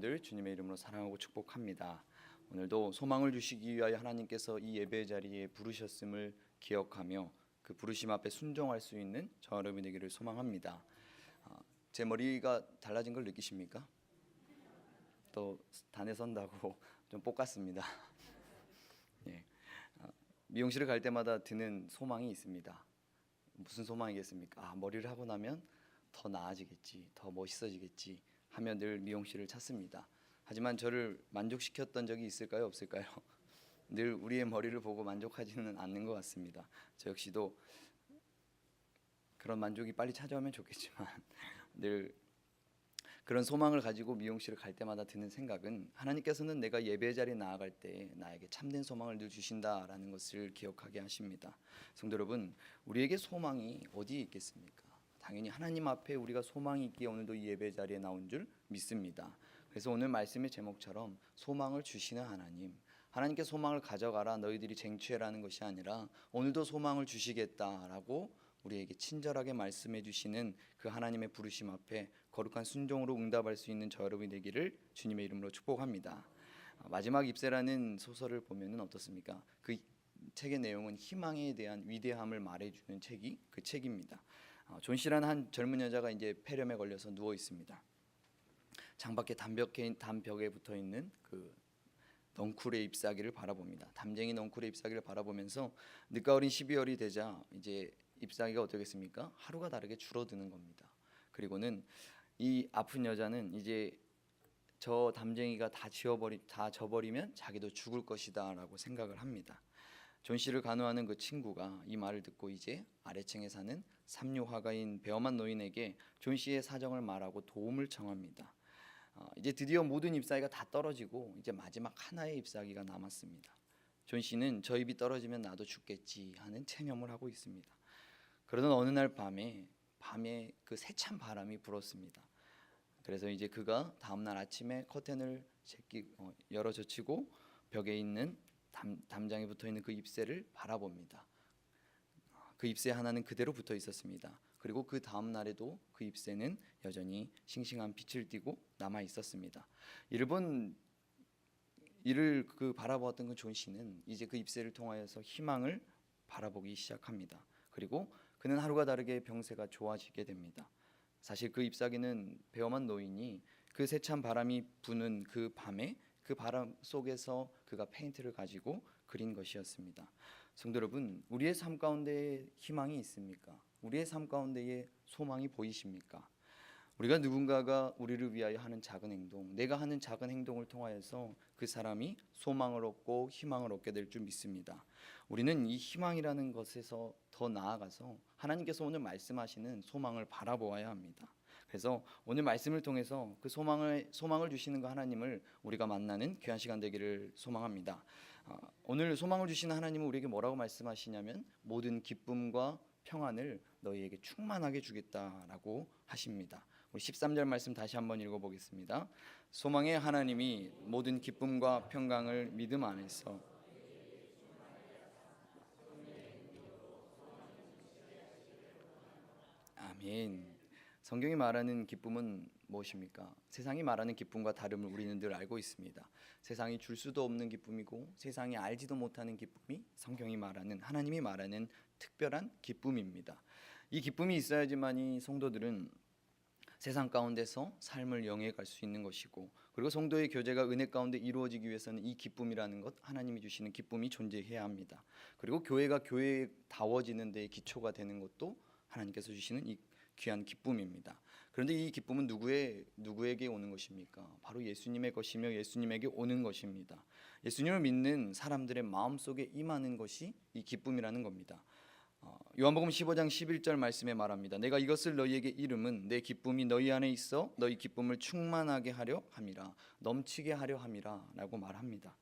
여러분들 주님의 이름으로 사랑하고 축복합니다. 오늘도 소망을 주시기 위하여 하나님께서 이 예배 자리에 부르셨음을 기억하며 그 부르심 앞에 순종할 수 있는 저 여러분 되기를 소망합니다. 제 머리가 달라진 걸 느끼십니까? 또 단에 선다고 좀 볶았습니다. 예. 미용실을 갈 때마다 드는 소망이 있습니다. 무슨 소망이겠습니까? 머리를 하고 나면 더 나아지겠지, 더 멋있어지겠지 하며 늘 미용실을 찾습니다. 하지만 저를 만족시켰던 적이 있을까요? 없을까요? 늘 우리의 머리를 보고 만족하지는 않는 것 같습니다. 저 역시도 그런 만족이 빨리 찾아오면 좋겠지만 늘 그런 소망을 가지고 미용실을 갈 때마다 드는 생각은 하나님께서는 내가 예배 자리에 나아갈 때 나에게 참된 소망을 늘 주신다라는 것을 기억하게 하십니다. 성도 여러분, 우리에게 소망이 어디에 있겠습니까? 당연히 하나님 앞에 우리가 소망이 있기에 오늘도 이 예배 자리에 나온 줄 믿습니다. 그래서 오늘 말씀의 제목처럼 소망을 주시는 하나님, 하나님께 소망을 가져가라 너희들이 쟁취해라는 것이 아니라 오늘도 소망을 주시겠다라고 우리에게 친절하게 말씀해 주시는 그 하나님의 부르심 앞에 거룩한 순종으로 응답할 수 있는 저 여러분이 되기를 주님의 이름으로 축복합니다. 마지막 입새라는 소설을 보면은 어떻습니까? 그 책의 내용은 희망에 대한 위대함을 말해주는 책이 그 책입니다. 존 씨라는 한 젊은 여자가 이제 폐렴에 걸려서 누워 있습니다. 창밖에 담벽에 붙어 있는 그 넝쿨의 잎사귀를 바라봅니다. 담쟁이 넝쿨의 잎사귀를 바라보면서 늦가을인 12월이 되자 이제 잎사귀가 어떻겠습니까? 하루가 다르게 줄어드는 겁니다. 그리고는 이 아픈 여자는 이제 저 담쟁이가 다 져버리면 자기도 죽을 것이다라고 생각을 합니다. 존 씨를 간호하는 그 친구가 이 말을 듣고 이제 아래층에 사는 삼류 화가인 배엄한 노인에게 존 씨의 사정을 말하고 도움을 청합니다. 이제 드디어 모든 잎사귀가 다 떨어지고 이제 마지막 하나의 잎사귀가 남았습니다. 존 씨는 저 잎이 떨어지면 나도 죽겠지 하는 체념을 하고 있습니다. 그러던 어느 날 밤에 그 세찬 바람이 불었습니다. 그래서 이제 그가 다음 날 아침에 커튼을 열어 젖히고 벽에 있는 담장에 붙어 있는 그 잎새를 바라봅니다. 그 잎새 하나는 그대로 붙어 있었습니다. 그리고 그 다음 날에도 그 잎새는 여전히 싱싱한 빛을 띠고 남아 있었습니다. 이를 바라보았던 그 존 씨는 이제 그 잎새를 통하여서 희망을 바라보기 시작합니다. 그리고 그는 하루가 다르게 병세가 좋아지게 됩니다. 사실 그 잎사귀는 배엄한 노인이 그 세찬 바람이 부는 그 밤에 그 바람 속에서 그가 페인트를 가지고 그린 것이었습니다. 성도 여러분, 우리의 삶 가운데 희망이 있습니까? 우리의 삶 가운데에 소망이 보이십니까? 우리가 누군가가 우리를 위하여 하는 작은 행동, 내가 하는 작은 행동을 통하여서 그 사람이 소망을 얻고 희망을 얻게 될 줄 믿습니다. 우리는 이 희망이라는 것에서 더 나아가서 하나님께서 오늘 말씀하시는 소망을 바라보아야 합니다. 그래서 오늘 말씀을 통해서 그 소망을 주시는 그 하나님을 우리가 만나는 귀한 시간 되기를 소망합니다. 오늘 소망을 주시는 하나님은 우리에게 뭐라고 말씀하시냐면 모든 기쁨과 평안을 너희에게 충만하게 주겠다라고 하십니다. 우리 13절 말씀 다시 한번 읽어보겠습니다. 소망의 하나님이 모든 기쁨과 평강을 믿음 안에서 아멘. 성경이 말하는 기쁨은 무엇입니까? 세상이 말하는 기쁨과 다름을 우리는 늘 알고 있습니다. 세상이 줄 수도 없는 기쁨이고 세상이 알지도 못하는 기쁨이 성경이 말하는 하나님이 말하는 특별한 기쁨입니다. 이 기쁨이 있어야지만이 성도들은 세상 가운데서 삶을 영위해 갈 수 있는 것이고 그리고 성도의 교제가 은혜 가운데 이루어지기 위해서는 이 기쁨이라는 것 하나님이 주시는 기쁨이 존재해야 합니다. 그리고 교회가 교회다워지는 데에 기초가 되는 것도 하나님께서 주시는 이 귀한 기쁨입니다. 그런데 이 기쁨은 누구에게 오는 것입니까? 바로 예수님의 것이며 예수님에게 오는 것입니다. 예수님을 믿는 사람들의 마음속에 임하는 것이 이 기쁨이라는 겁니다. 요한복음 15장 11절 말씀에 말합니다. 내가 이것을 너희에게 이름은 내 기쁨이 너희 안에 있어 너희 기쁨을 충만하게 하려 함이라, 넘치게 하려 함이라 라고 말합니다.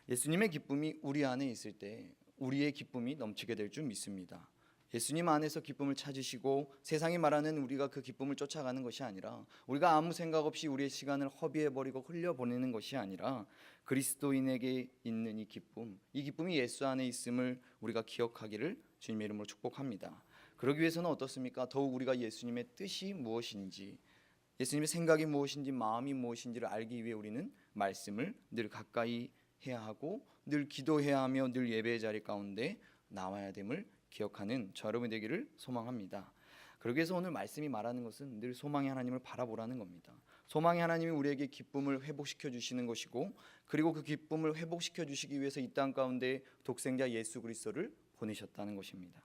예수님의 기쁨이 우리 안에 있을 때 우리의 기쁨이 넘치게 될 줄 믿습니다. 예수님 안에서 기쁨을 찾으시고 세상이 말하는 우리가 그 기쁨을 쫓아가는 것이 아니라 우리가 아무 생각 없이 우리의 시간을 허비해버리고 흘려보내는 것이 아니라 그리스도인에게 있는 이 기쁨이 예수 안에 있음을 우리가 기억하기를 주님의 이름으로 축복합니다. 그러기 위해서는 어떻습니까? 더욱 우리가 예수님의 뜻이 무엇인지 예수님의 생각이 무엇인지 마음이 무엇인지를 알기 위해 우리는 말씀을 늘 가까이 해야 하고 늘 기도해야 하며 늘 예배의 자리 가운데 나와야 됨을 기억하는 저 여러분이 되기를 소망합니다. 그러기 위해서 오늘 말씀이 말하는 것은 늘 소망의 하나님을 바라보라는 겁니다. 소망의 하나님이 우리에게 기쁨을 회복시켜 주시는 것이고, 그리고 그 기쁨을 회복시켜 주시기 위해서 이 땅 가운데 독생자 예수 그리스도를 보내셨다는 것입니다.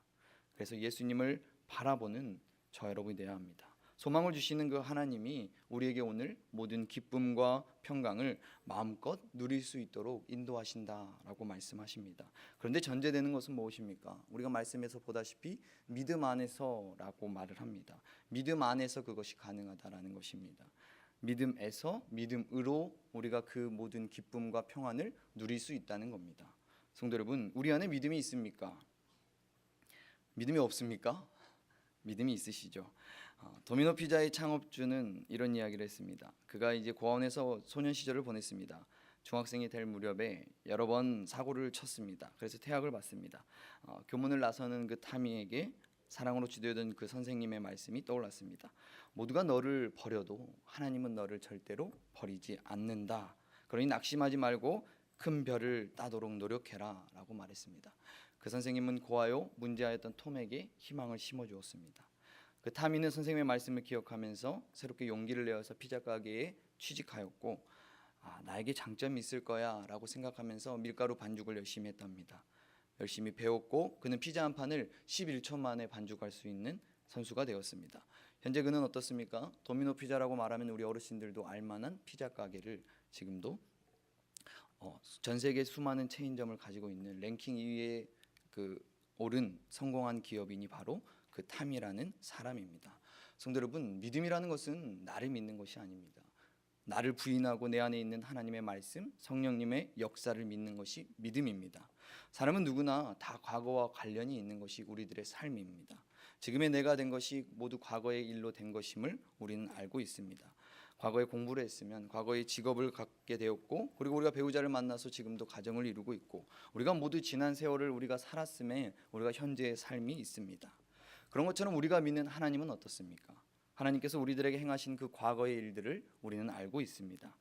그래서 예수님을 바라보는 저 여러분이 되어야 합니다. 소망을 주시는 그 하나님이 우리에게 오늘 모든 기쁨과 평강을 마음껏 누릴 수 있도록 인도하신다라고 말씀하십니다. 그런데 전제되는 것은 무엇입니까? 우리가 말씀에서 보다시피 믿음 안에서라고 말을 합니다. 믿음 안에서 그것이 가능하다라는 것입니다. 믿음에서 믿음으로 우리가 그 모든 기쁨과 평안을 누릴 수 있다는 겁니다. 성도 여러분, 우리 안에 믿음이 있습니까? 믿음이 없습니까? 믿음이 있으시죠? 도미노 피자의 창업주는 이런 이야기를 했습니다. 그가 이제 고아원에서 소년 시절을 보냈습니다. 중학생이 될 무렵에 여러 번 사고를 쳤습니다. 그래서 퇴학을 받습니다. 교문을 나서는 그 타미에게 사랑으로 지도하던 그 선생님의 말씀이 떠올랐습니다. 모두가 너를 버려도 하나님은 너를 절대로 버리지 않는다. 그러니 낙심하지 말고 큰 별을 따도록 노력해라 라고 말했습니다. 그 선생님은 고아요 문제아였던 톰에게 희망을 심어주었습니다. 그 타미는 선생님의 말씀을 기억하면서 새롭게 용기를 내어서 피자 가게에 취직하였고, 나에게 장점이 있을 거야 라고 생각하면서 밀가루 반죽을 열심히 했답니다. 열심히 배웠고 그는 피자 한 판을 11초 만에 반죽할 수 있는 선수가 되었습니다. 현재 그는 어떻습니까? 도미노 피자라고 말하면 우리 어르신들도 알만한 피자 가게를 지금도 전 세계 수많은 체인점을 가지고 있는 랭킹 2위에 오른 성공한 기업인이 바로 그 탐이라는 사람입니다. 성도 여러분, 믿음이라는 것은 나를 믿는 것이 아닙니다. 나를 부인하고 내 안에 있는 하나님의 말씀, 성령님의 역사를 믿는 것이 믿음입니다. 사람은 누구나 다 과거와 관련이 있는 것이 우리들의 삶입니다. 지금의 내가 된 것이 모두 과거의 일로 된 것임을 우리는 알고 있습니다. 과거에 공부를 했으면 과거에 직업을 갖게 되었고, 그리고 우리가 배우자를 만나서 지금도 가정을 이루고 있고, 우리가 모두 지난 세월을 우리가 살았음에 우리가 현재의 삶이 있습니다. 그런 것처럼 우리가 믿는 하나님은 어떻습니까? 하나님께서 우리들에게 행하신 그 과거의 일들을 우리는 알고 있습니다.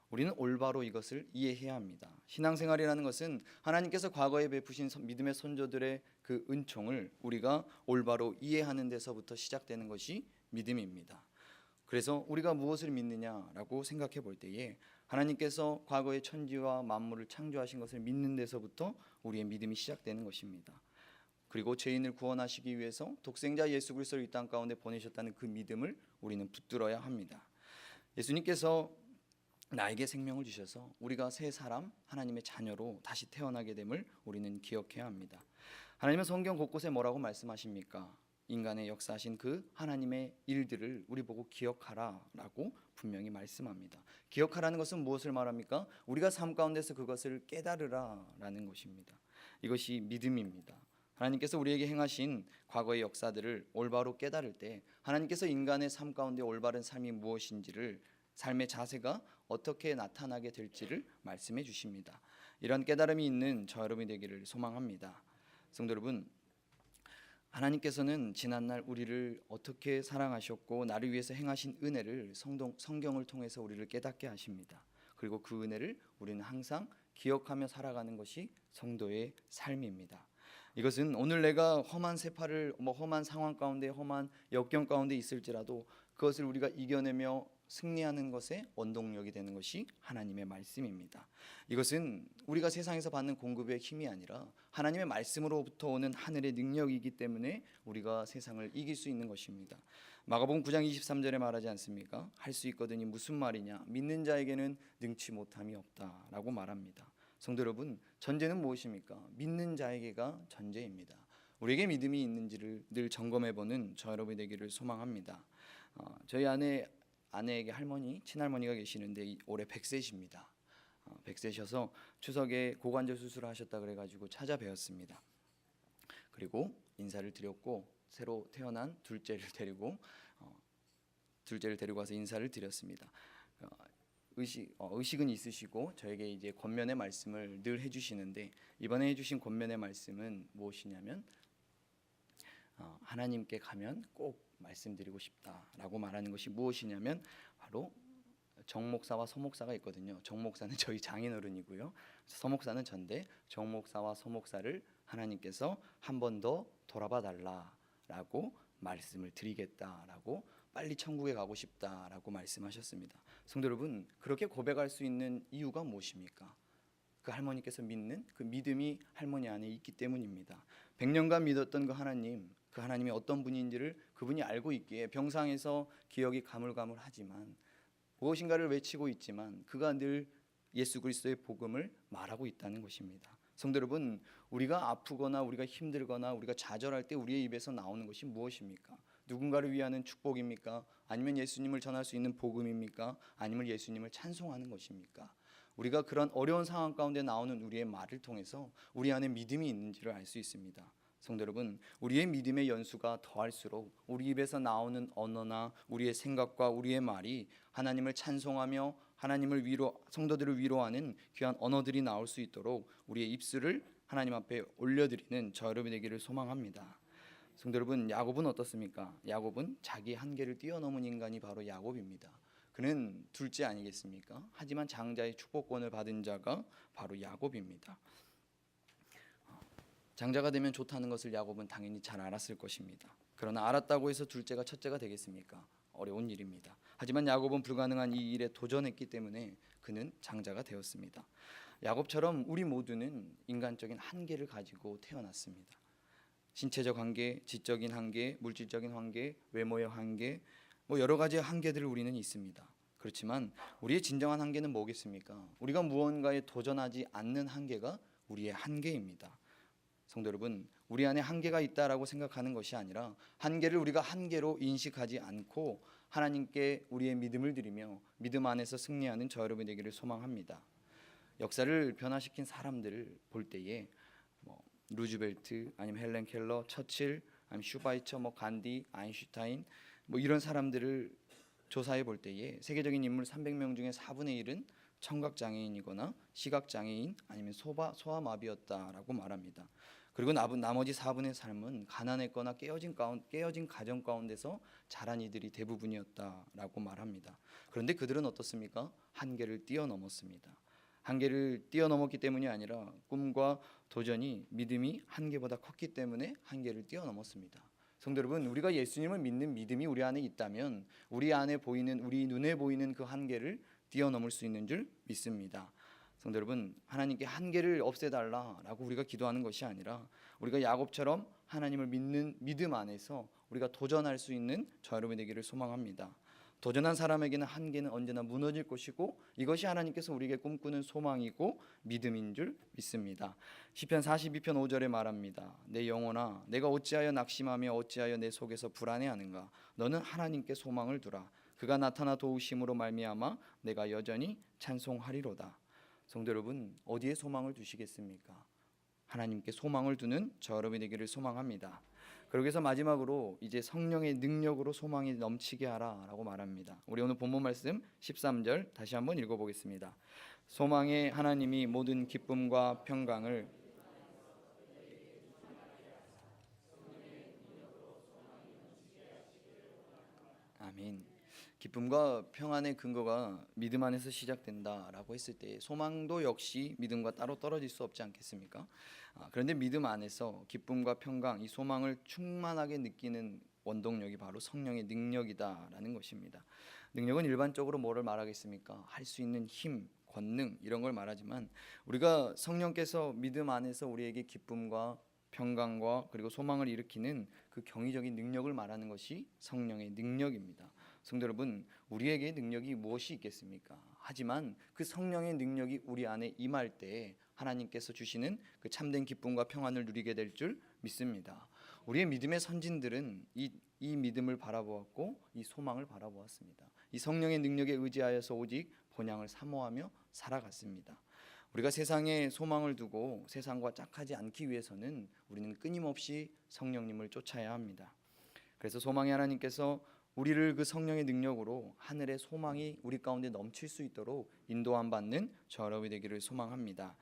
우리는 올바로 이것을 이해해야 합니다. 신앙생활이라는 것은 하나님께서 과거에 베푸신 믿음의 선조들의 그 은총을 우리가 올바로 이해하는 데서부터 시작되는 것이 믿음입니다. 그래서 우리가 무엇을 믿느냐라고 생각해 볼 때에 하나님께서 과거의 천지와 만물을 창조하신 것을 믿는 데서부터 우리의 믿음이 시작되는 것입니다. 그리고 죄인을 구원하시기 위해서 독생자 예수 그리스도를 이 땅 가운데 보내셨다는 그 믿음을 우리는 붙들어야 합니다. 예수님께서 나에게 생명을 주셔서 우리가 새 사람, 하나님의 자녀로 다시 태어나게 됨을 우리는 기억해야 합니다. 하나님은 성경 곳곳에 뭐라고 말씀하십니까? 인간의 역사하신 그 하나님의 일들을 우리 보고 기억하라라고 분명히 말씀합니다. 기억하라는 것은 무엇을 말합니까? 우리가 삶 가운데서 그것을 깨달으라라는 것입니다. 이것이 믿음입니다. 하나님께서 우리에게 행하신 과거의 역사들을 올바로 깨달을 때 하나님께서 인간의 삶 가운데 올바른 삶이 무엇인지를, 삶의 자세가 어떻게 나타나게 될지를 말씀해 주십니다. 이런 깨달음이 있는 저 여러분이 되기를 소망합니다. 성도 여러분, 하나님께서는 지난날 우리를 어떻게 사랑하셨고 나를 위해서 행하신 은혜를 성경을 통해서 우리를 깨닫게 하십니다. 그리고 그 은혜를 우리는 항상 기억하며 살아가는 것이 성도의 삶입니다. 이것은 오늘 내가 험한 세파를 험한 상황 가운데 험한 역경 가운데 있을지라도 그것을 우리가 이겨내며 승리하는 것에 원동력이 되는 것이 하나님의 말씀입니다. 이것은 우리가 세상에서 받는 공급의 힘이 아니라 하나님의 말씀으로부터 오는 하늘의 능력이기 때문에 우리가 세상을 이길 수 있는 것입니다. 마가복음 9장 23절에 말하지 않습니까? 할 수 있거든이 무슨 말이냐? 믿는 자에게는 능치 못함이 없다라고 말합니다. 성도 여러분, 전제는 무엇입니까? 믿는 자에게가 전제입니다. 우리에게 믿음이 있는지를 늘 점검해보는 저 여러분이 되기를 소망합니다. 저희 아내에게 친할머니가 계시는데 올해 100세십니다. 100세셔서 추석에 고관절 수술을 하셨다 그래가지고 찾아뵈었습니다. 그리고 인사를 드렸고 새로 태어난 둘째를 데리고 와서 인사를 드렸습니다. 의식은 있으시고 저에게 이제 권면의 말씀을 늘 해주시는데, 이번에 해주신 권면의 말씀은 무엇이냐면 하나님께 가면 꼭 말씀드리고 싶다라고 말하는 것이 무엇이냐면 바로 정 목사와 서 목사가 있거든요. 정 목사는 저희 장인어른이고요. 서 목사는 전데 정 목사와 서 목사를 하나님께서 한 번 더 돌아봐 달라라고 말씀을 드리겠다라고 빨리 천국에 가고 싶다라고 말씀하셨습니다. 성도 여러분, 그렇게 고백할 수 있는 이유가 무엇입니까? 그 할머니께서 믿는 그 믿음이 할머니 안에 있기 때문입니다. 100년간 믿었던 그 하나님이 어떤 분인지를 그분이 알고 있기에 병상에서 기억이 가물가물하지만 무엇인가를 외치고 있지만 그가 늘 예수 그리스도의 복음을 말하고 있다는 것입니다. 성도 여러분, 우리가 아프거나 우리가 힘들거나 우리가 좌절할 때 우리의 입에서 나오는 것이 무엇입니까? 누군가를 위하는 축복입니까? 아니면 예수님을 전할 수 있는 복음입니까? 아니면 예수님을 찬송하는 것입니까? 우리가 그런 어려운 상황 가운데 나오는 우리의 말을 통해서 우리 안에 믿음이 있는지를 알 수 있습니다. 성도 여러분, 우리의 믿음의 연수가 더할수록 우리 입에서 나오는 언어나 우리의 생각과 우리의 말이 하나님을 찬송하며 하나님을 성도들을 위로하는 귀한 언어들이 나올 수 있도록 우리의 입술을 하나님 앞에 올려드리는 저 여러분 되기를 소망합니다. 성도 여러분, 야곱은 어떻습니까? 야곱은 자기 한계를 뛰어넘은 인간이 바로 야곱입니다. 그는 둘째 아니겠습니까? 하지만 장자의 축복권을 받은 자가 바로 야곱입니다. 장자가 되면 좋다는 것을 야곱은 당연히 잘 알았을 것입니다. 그러나 알았다고 해서 둘째가 첫째가 되겠습니까? 어려운 일입니다. 하지만 야곱은 불가능한 이 일에 도전했기 때문에 그는 장자가 되었습니다. 야곱처럼 우리 모두는 인간적인 한계를 가지고 태어났습니다. 신체적 한계, 지적인 한계, 물질적인 한계, 외모의 한계, 여러 가지의 한계들을 우리는 있습니다. 그렇지만 우리의 진정한 한계는 뭐겠습니까? 우리가 무언가에 도전하지 않는 한계가 우리의 한계입니다. 성도 여러분, 우리 안에 한계가 있다라고 생각하는 것이 아니라 한계를 우리가 한계로 인식하지 않고 하나님께 우리의 믿음을 드리며 믿음 안에서 승리하는 저 여러분 되기를 소망합니다. 역사를 변화시킨 사람들을 볼 때에 루즈벨트, 아니면 헬렌 켈러, 처칠, 아니면 슈바이처, 간디, 아인슈타인 이런 사람들을 조사해 볼 때에 세계적인 인물 300명 중에 4분의 1은 청각 장애인이거나 시각 장애인 아니면 소아마비였다라고 말합니다. 그리고 나머지 4분의 3은 가난했거나 깨어진 가정 가운데서 자란 이들이 대부분이었다라고 말합니다. 그런데 그들은 어떻습니까? 한계를 뛰어넘었습니다. 한계를 뛰어넘었기 때문이 아니라 꿈과 도전이 믿음이 한계보다 컸기 때문에 한계를 뛰어넘었습니다. 성도 여러분, 우리가 예수님을 믿는 믿음이 우리 안에 있다면 우리 눈에 보이는 그 한계를 뛰어넘을 수 있는 줄 믿습니다. 성도 여러분, 하나님께 한계를 없애달라라고 우리가 기도하는 것이 아니라 우리가 야곱처럼 하나님을 믿는 믿음 안에서 우리가 도전할 수 있는 저 여러분 되기를 소망합니다. 도전한 사람에게는 한계는 언제나 무너질 것이고 이것이 하나님께서 우리에게 꿈꾸는 소망이고 믿음인 줄 믿습니다. 시편 42편 5절에 말합니다. 내 영혼아, 내가 어찌하여 낙심하며 어찌하여 내 속에서 불안해하는가? 너는 하나님께 소망을 두라. 그가 나타나 도우심으로 말미암아 내가 여전히 찬송하리로다. 성도 여러분, 어디에 소망을 두시겠습니까? 하나님께 소망을 두는 저 여러분이 되기를 소망합니다. 그러기서 마지막으로 이제 성령의 능력으로 소망이 넘치게 하라라고 말합니다. 우리 오늘 본문 말씀 13절 다시 한번 읽어보겠습니다. 소망의 하나님이 모든 기쁨과 평강을 아멘. 기쁨과 평안의 근거가 믿음 안에서 시작된다라고 했을 때 소망도 역시 믿음과 따로 떨어질 수 없지 않겠습니까? 그런데 믿음 안에서 기쁨과 평강, 이 소망을 충만하게 느끼는 원동력이 바로 성령의 능력이다라는 것입니다. 능력은 일반적으로 뭐를 말하겠습니까? 할 수 있는 힘, 권능 이런 걸 말하지만 우리가 성령께서 믿음 안에서 우리에게 기쁨과 평강과 그리고 소망을 일으키는 그 경이적인 능력을 말하는 것이 성령의 능력입니다. 성도 여러분, 우리에게 능력이 무엇이 있겠습니까? 하지만 그 성령의 능력이 우리 안에 임할 때 하나님께서 주시는 그 참된 기쁨과 평안을 누리게 될 줄 믿습니다. 우리의 믿음의 선진들은 이 믿음을 바라보았고 이 소망을 바라보았습니다. 이 성령의 능력에 의지하여서 오직 본향을 사모하며 살아갔습니다. 우리가 세상에 소망을 두고 세상과 짝하지 않기 위해서는 우리는 끊임없이 성령님을 쫓아야 합니다. 그래서 소망의 하나님께서 우리를 그 성령의 능력으로 하늘의 소망이 우리 가운데 넘칠 수 있도록 인도함 받는 저 여러분이 되기를 소망합니다.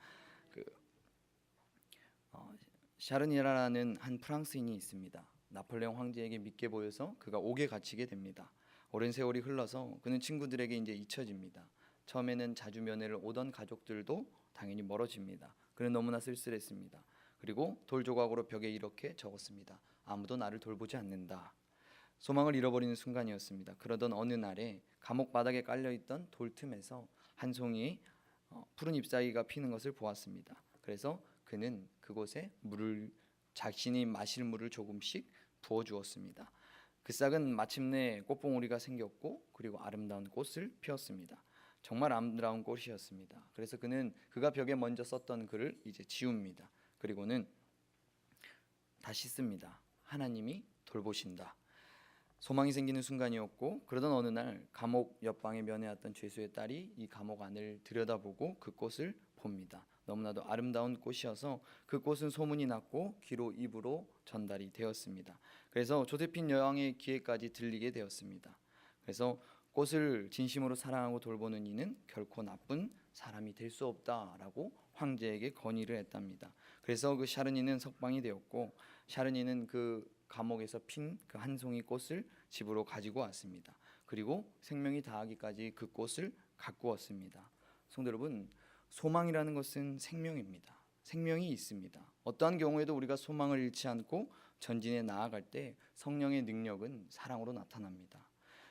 샤르니라라는 한 프랑스인이 있습니다. 나폴레옹 황제에게 믿게 보여서 그가 옥에 갇히게 됩니다. 오랜 세월이 흘러서 그는 친구들에게 이제 잊혀집니다. 처음에는 자주 면회를 오던 가족들도 당연히 멀어집니다. 그는 너무나 쓸쓸했습니다. 그리고 돌 조각으로 벽에 이렇게 적었습니다. 아무도 나를 돌보지 않는다. 소망을 잃어버리는 순간이었습니다. 그러던 어느 날에 감옥 바닥에 깔려있던 돌 틈에서 한 송이 푸른 잎사귀가 피는 것을 보았습니다. 그래서 그는 그곳에 자신이 마실 물을 조금씩 부어주었습니다. 그 싹은 마침내 꽃봉오리가 생겼고 그리고 아름다운 꽃을 피웠습니다. 정말 아름다운 꽃이었습니다. 그래서 그는 그가 벽에 먼저 썼던 글을 이제 지웁니다. 그리고는 다시 씁니다. 하나님이 돌보신다. 소망이 생기는 순간이었고, 그러던 어느 날 감옥 옆방에 면회했던 죄수의 딸이 이 감옥 안을 들여다보고 그 꽃을 봅니다. 너무나도 아름다운 꽃이어서 그 꽃은 소문이 났고 귀로 입으로 전달이 되었습니다. 그래서 조세핀 여왕의 귀에까지 들리게 되었습니다. 그래서 꽃을 진심으로 사랑하고 돌보는 이는 결코 나쁜 사람이 될 수 없다라고 황제에게 건의를 했답니다. 그래서 그 샤르니는 석방이 되었고, 샤르니는 그 감옥에서 핀 그 한 송이 꽃을 집으로 가지고 왔습니다. 그리고 생명이 다하기까지 그 꽃을 가꾸었습니다. 성도 여러분, 소망이라는 것은 생명입니다. 생명이 있습니다. 어떠한 경우에도 우리가 소망을 잃지 않고 전진해 나아갈 때 성령의 능력은 사랑으로 나타납니다.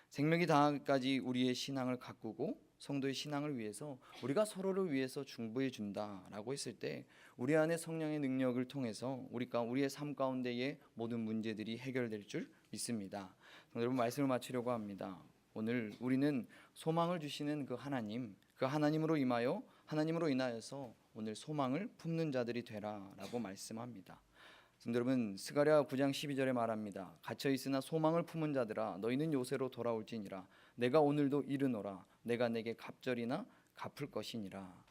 생명이 다하기까지 우리의 신앙을 가꾸고 성도의 신앙을 위해서 우리가 서로를 위해서 중보해 준다라고 했을 때 우리 안에 성령의 능력을 통해서 우리의 삶 가운데의 모든 문제들이 해결될 줄 믿습니다. 여러분, 말씀을 마치려고 합니다. 오늘 우리는 소망을 주시는 그 하나님으로 인하여서 오늘 소망을 품는 자들이 되라라고 말씀합니다. 여러분, 스가랴 9장 12절에 말합니다. 갇혀 있으나 소망을 품은 자들아, 너희는 요새로 돌아올지니라. 내가 오늘도 이르노라. 내가 내게 갑절이나 갚을 것이니라.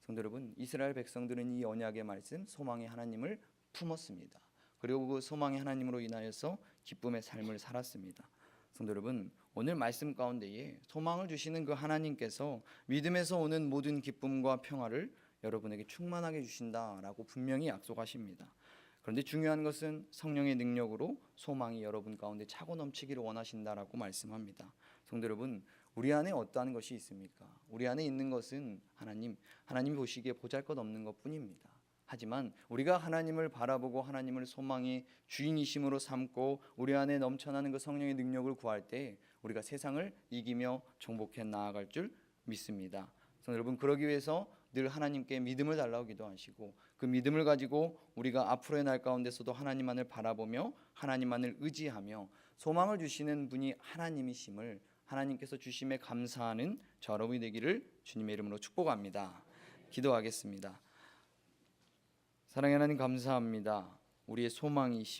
성도 여러분, 이스라엘 백성들은 이 언약의 말씀, 소망의 하나님을 품었습니다. 그리고 그 소망의 하나님으로 인하여서 기쁨의 삶을 살았습니다. 성도 여러분, 오늘 말씀 가운데에 소망을 주시는 그 하나님께서 믿음에서 오는 모든 기쁨과 평화를 여러분에게 충만하게 주신다라고 분명히 약속하십니다. 그런데 중요한 것은 성령의 능력으로 소망이 여러분 가운데 차고 넘치기를 원하신다라고 말씀합니다. 성도 여러분, 우리 안에 어떠한 것이 있습니까? 우리 안에 있는 것은 하나님이 보시기에 보잘것없는 것뿐입니다. 하지만 우리가 하나님을 바라보고 하나님을 소망의 주인이심으로 삼고 우리 안에 넘쳐나는 그 성령의 능력을 구할 때 우리가 세상을 이기며 정복해 나아갈 줄 믿습니다. 성도 여러분, 그러기 위해서 늘 하나님께 믿음을 달라고 기도하시고 그 믿음을 가지고 우리가 앞으로의 날 가운데서도 하나님만을 바라보며 하나님만을 의지하며 소망을 주시는 분이 하나님이심을 하나님께서 주심에 감사하는 저 여러분이 되기를 주님의 이름으로 축복합니다. 기도하겠습니다. 사랑의 하나님, 감사합니다. 우리의 소망이심